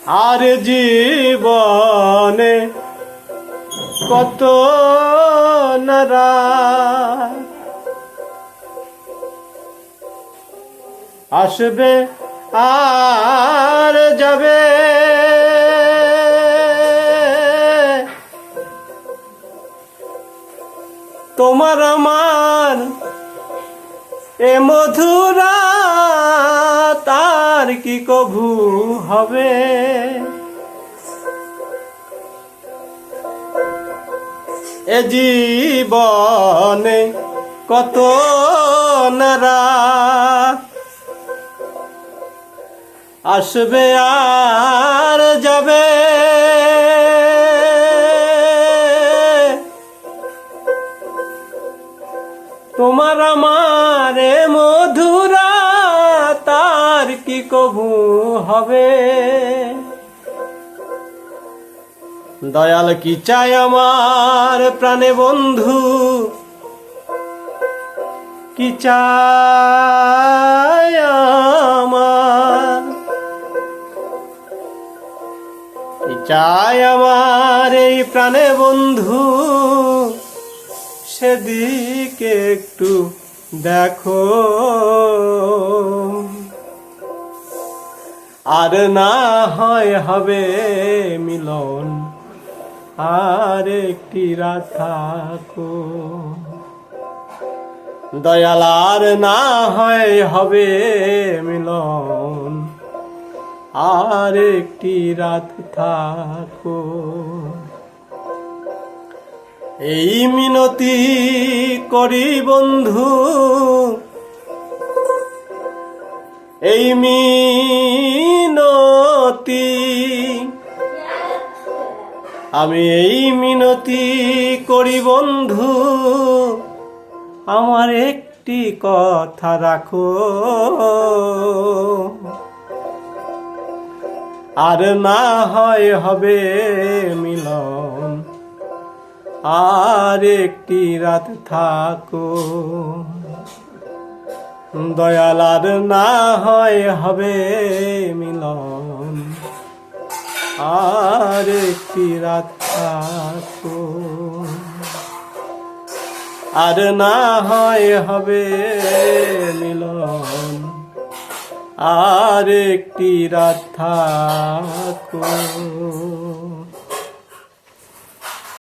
আর জীবনে কত নারা আসবে আর যাবে, তোমার আমার এ মধুরা তার কি কভু হবে। এ জীবনে কত নারা আসবে আর যাবে, তোমার আমার মধুরা তার কি কভু হবে। দয়াল কি চাই আমার প্রাণে বন্ধু, কি চাই আমার, কি চাই আমার এই প্রাণে বন্ধু, সেদিকে একটু দেখো। আর না হয় হবে মিলন, আর একটি রাত থাকো। দয়াল আর না হয় হবে মিলন, আর একটি রাত থাকো। এই মিনতি করি বন্ধু, এই মিনতি, আমি এই মিনতি করি বন্ধু, আমার একটি কথা রাখো। আর না হয় হবে মিলন, আর একটি রাত থাকো। দয়াল আর না হয় হবে মিলন, আর একটি রাত থাকো। আর না হয় হবে মিলন, আর একটি রাত থাকো।